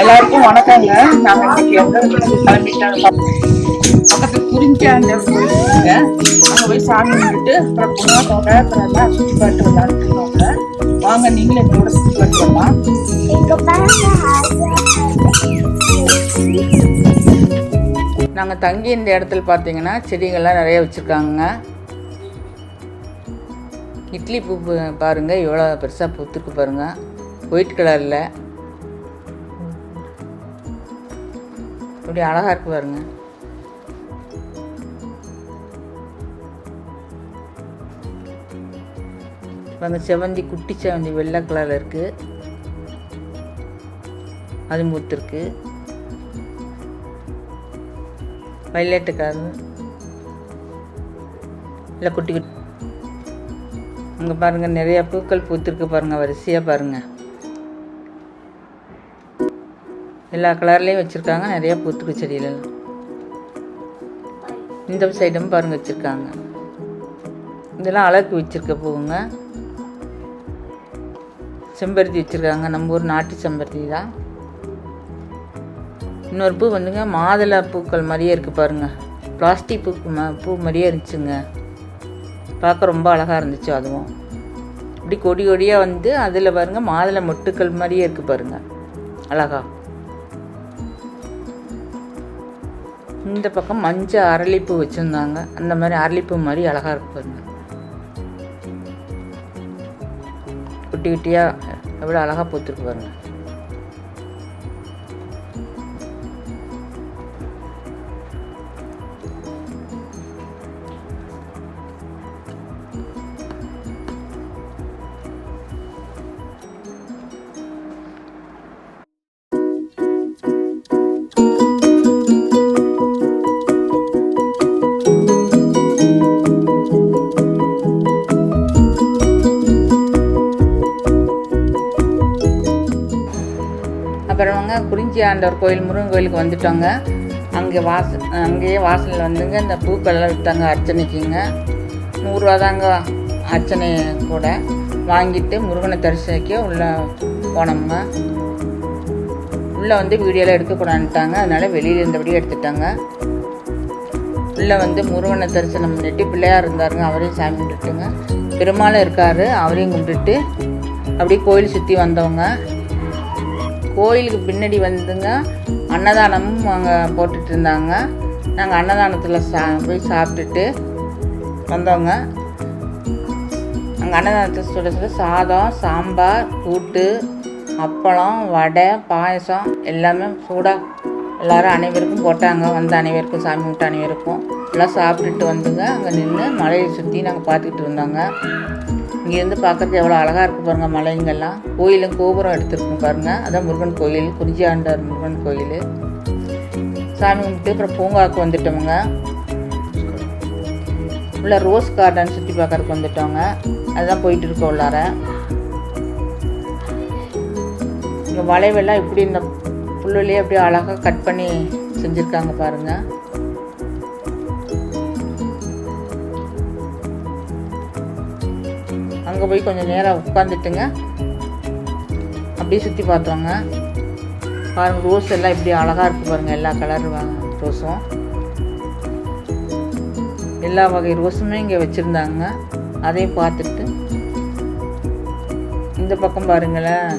எல்லாருக்கும் வணக்கங்க. நாங்க இன்னைக்கு எங்க கிளம்பிட்டாங்க பக்கத்துல குறிஞ்சாண்ட போயிருக்கோங்க. அங்க போய் சாமி கும்பிட்டு அப்புறம் புண்ணாத்தோட அப்புறம் எல்லாம் சுற்றி பார்த்து விளையாண்டுருக்கோங்க. வாங்க நீங்களும் எங்களோட சுற்றி பார்த்து வரலாம். நாங்கள் தங்கி இந்த இடத்துல பார்த்தீங்கன்னா செடிகள்லாம் நிறைய வச்சுருக்காங்க. இட்லி பூ பாருங்கள் எவ்வளோ பெருசாக பூத்துருக்கு பாருங்கள், ஒயிட் கலரில் இப்படி அழகாக இருக்கு பாருங்க. பாருங்க செவந்தி, குட்டி செவந்தி வெள்ளை கலரில் இருக்கு, அது பூத்துருக்கு. வைலட்டு கலர் இல்லை குட்டி குட்டி. அங்கே பாருங்கள் நிறையா பூக்கள் பூத்துருக்கு பாருங்கள், வரிசையாக பாருங்கள். எல்லா கலர்லேயும் வச்சுருக்காங்க, நிறையா பூத்துக்கு செடியிலலாம். இந்த சைடும் பாருங்கள் வச்சுருக்காங்க. இதெல்லாம் அழகு வச்சுருக்க பூவுங்க. செம்பருத்தி வச்சுருக்காங்க, நம்ம ஊர் நாட்டு செம்பருத்தி தான். இன்னொரு பூ வந்துங்க மாதுளை பூக்கள் மாதிரியே இருக்குது பாருங்கள், பிளாஸ்டிக் பூ மாதிரியே இருந்துச்சுங்க. பார்க்க ரொம்ப அழகாக இருந்துச்சு. அதுவும் இப்படி கொடி கொடியாக வந்து அதில் பாருங்கள் மாதுளை மொட்டுக்கள் மாதிரியே இருக்குது பாருங்கள், அழகா. இந்த பக்கம் மஞ்சள் அரளிப்பூ வச்சுருந்தாங்க, அந்த மாதிரி அரளிப்பூ மாதிரி அழகாக இருக்கு பாருங்க. குட்டி குட்டியாக எவ்வளோ அழகாக பூத்துருக்கு பாருங்க. அப்புறவங்க குறிஞ்சி ஆண்டவர் கோயில், முருகன் கோயிலுக்கு வந்துட்டோங்க. அங்கேயே வாசலில் வந்துங்க இந்த பூக்கள்லாம் விற்றாங்க அர்ச்சனைக்குங்க. 100 ரூபா தாங்க அர்ச்சனை கூட. வாங்கிட்டு முருகனை தரிசனிக்க உள்ளே போனோம்ங்க. உள்ளே வந்து வீடியோலாம் எடுக்கக்கூடாதுட்டாங்க, அதனால் வெளியில் இருந்தபடியே எடுத்துட்டாங்க. உள்ளே வந்து முருகனை தரிசனம் பண்ணிட்டு பிள்ளையார் இருந்தாருங்க, அவரையும் சாமி கும்பிட்டுட்டுங்க. பெருமாளும் இருக்கார், அவரையும் கும்பிட்டுட்டு அப்படியே கோயில் சுற்றி வந்தவங்க. கோயிலுக்கு பின்னாடி வந்துங்க அன்னதானமும் அங்கே போட்டுட்டு இருந்தாங்க. நாங்கள் அன்னதானத்தில் போய் சாப்பிட்டுட்டு வந்தோங்க. அங்கே அன்னதானத்தில் சுட சுட சாதம், சாம்பார், கூட்டு, அப்பளம், வடை, பாயசம் எல்லாமே சூடாக எல்லோரும் அனைவருக்கும் போட்டாங்க. வந்த அனைவருக்கும், சாமி கும்பிட்ட அனைவருக்கும் எல்லாம் சாப்பிட்டுட்டு வந்துங்க. அங்கே நின்று மலையை சுற்றி நாங்கள் பார்த்துக்கிட்டு இருந்தோங்க. இங்கேருந்து பார்க்குறதுக்கு எவ்வளோ அழகாக இருக்குது பாருங்கள் மலைங்கெல்லாம். கோயிலும் கோபுரம் எடுத்துருக்கும் பாருங்கள், அதான் முருகன் கோயில், குறிஞ்சி ஆண்டவர் முருகன் கோயில். சாமி கும்பிட்டு அப்புறம் பூங்காவுக்கு வந்துட்டோமுங்க. உள்ள ரோஸ் கார்டன் சுற்றி பார்க்கறதுக்கு வந்துட்டோங்க. அதுதான் போயிட்டு இருக்கோம் உள்ளார. இங்கே வளைவெல்லாம் இப்படி இந்த புல்லுலேயே அப்படியே அழகாக கட் பண்ணி செஞ்சுருக்காங்க பாருங்கள். அங்கே போய் கொஞ்சம் நேரம் உட்காந்துட்டுங்க அப்படியே சுற்றி பார்த்தோங்க. பாருங்கள் ரோஸ் எல்லாம் இப்படி அழகாக இருக்குது பாருங்கள், எல்லா கலர் ரோஸும், எல்லா வகை ரோஸுமே இங்கே வச்சுருந்தாங்க. அதையும் பார்த்துட்டு இந்த பக்கம் பாருங்களேன்,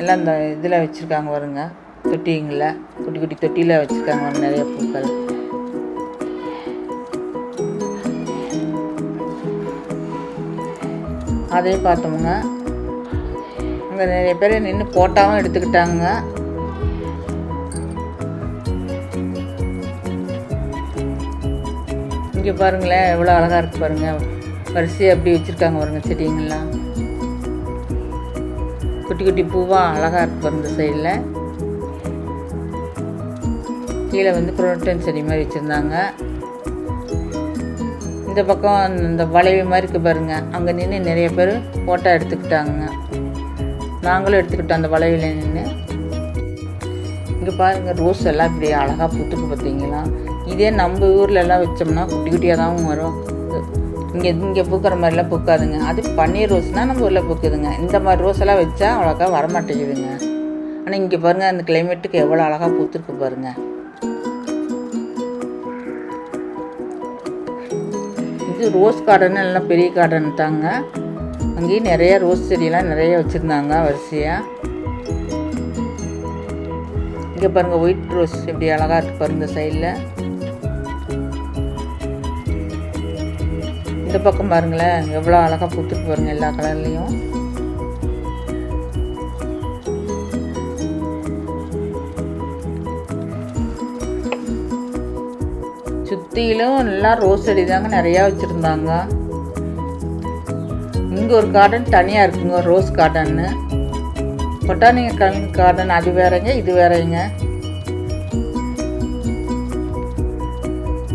எல்லாம் இந்த இதில் வச்சுருக்காங்க பாருங்க, தொட்டிங்களில் குட்டி குட்டி தொட்டியில் வச்சுருக்காங்க பாருங்க நிறைய பூக்கள். அதையும் பார்த்தோமுங்க. அங்கே நிறைய பேர் நின்று போட்டாவும் எடுத்துக்கிட்டாங்க. இங்கே பாருங்களேன் எவ்வளோ அழகாக இருக்குது பாருங்கள், வரிசையை அப்படி வச்சுருக்காங்க பாருங்க செடிங்கள்லாம். குட்டி குட்டி பூவாக அழகாக இருக்குது பாருங்க. இந்த சைடில் கீழே வந்து புரோட்டன் செடி மாதிரி வச்சுருந்தாங்க. இந்த பக்கம் இந்த வளைவு மாதிரி இருக்குது பாருங்கள், அங்கே நின்று நிறைய பேர் ஃபோட்டோ எடுத்துக்கிட்டாங்க. நாங்களும் எடுத்துக்கிட்டோம் அந்த வளைவில் நின்று. இங்கே பாருங்கள் ரோஸ் எல்லாம் இப்படி அழகாக பூத்துக்கு பார்த்தீங்களா. இதே நம்ம ஊரில் எல்லாம் வச்சோம்னா குட்டி குட்டியாக தான் வரும். இங்கே பூக்கிற மாதிரிலாம் பூக்காதுங்க. அது பன்னீர் ரோஸ்னால் நம்ம ஊரில் பூக்குதுங்க. இந்த மாதிரி ரோஸ் எல்லாம் வச்சா அவ்வளோக்கா வரமாட்டேங்குதுங்க. ஆனால் இங்கே பாருங்கள் அந்த கிளைமேட்டுக்கு எவ்வளோ அழகாக பூத்துருக்கு பாருங்கள். இது ரோஸ் கார்டன், எல்லாம் பெரிய கார்டன் தாங்க. அங்கேயும் நிறைய ரோஸ் செடியெல்லாம் நிறைய வச்சுருந்தாங்க வரிசையாக. இங்கே பாருங்கள் ஒயிட் ரோஸ் எப்படி அழகாக இருக்குது பாருங்கள் சைடில். இந்த பக்கம் பாருங்களேன் எவ்வளோ அழகாக பூத்துட்டு பாருங்கள் எல்லா கலர்லேயும். சுற்றிலும் எல்லாம் ரோஸ் செடி தாங்க நிறையா வச்சுருந்தாங்க. இங்கே ஒரு கார்டன் தனியாக இருக்குங்க, ரோஸ் கார்டன்னு. பொட்டானிக்கல் கார்டன் அது வேறங்க, இது வேறங்க.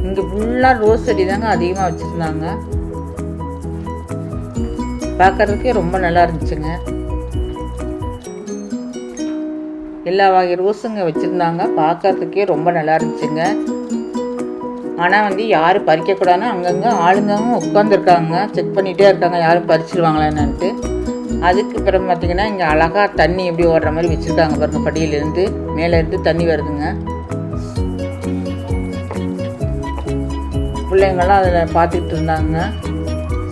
இங்கே ஃபுல்லாக ரோஸ் செடி தாங்க அதிகமாக வச்சுருந்தாங்க. பார்க்குறதுக்கே ரொம்ப நல்லா இருந்துச்சுங்க. எல்லா வகை ரோஸுங்க வச்சுருந்தாங்க, பார்க்கறதுக்கே ரொம்ப நல்லா இருந்துச்சுங்க. ஆனால் வந்து யாரும் பறிக்கக்கூடாதுன்னு அங்கங்கே ஆளுங்க உட்காந்துருக்காங்க, செக் பண்ணிகிட்டே இருக்காங்க யாரும் பறிச்சிருவாங்களான்னுட்டு. அதுக்கு பிறகு பார்த்திங்கன்னா இங்கே அழகாக தண்ணி எப்படி ஓடுற மாதிரி வச்சுருக்காங்க பாருங்கள். படியிலேருந்து மேலேருந்து தண்ணி வருதுங்க. பிள்ளைங்கள்லாம் அதில் பார்த்துக்கிட்டு இருந்தாங்க.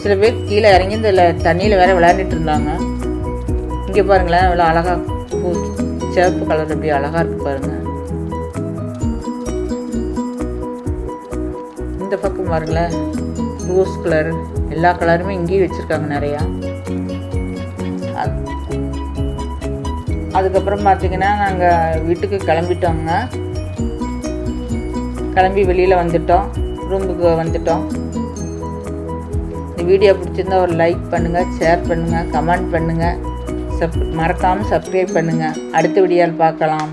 சில பேர் கீழே இறங்கி இந்த தண்ணியில் வேறு விளையாண்டுட்டு இருந்தாங்க. இங்கே பாருங்களேன் இவ்வளோ அழகாக பூ, சிவப்பு கலர் எப்படி அழகாக இருக்குது பாருங்கள். இந்த பக்கம் பாருங்களேன் ரோஸ் கலர், எல்லா கலருமே இங்கேயும் வச்சுருக்காங்க நிறையா. அதுக்கப்புறம் பார்த்திங்கன்னா நாங்கள் வீட்டுக்கு கிளம்பிட்டோங்க. கிளம்பி வெளியில் வந்துட்டோம், ரூமுக்கு வந்துட்டோம். இந்த வீடியோ பிடிச்சிருந்தா ஒரு லைக் பண்ணுங்கள், ஷேர் பண்ணுங்கள், கமெண்ட் பண்ணுங்கள், மறக்காமல் சப்ஸ்கிரைப் பண்ணுங்கள். அடுத்த வீடியோவில் பார்க்கலாம்.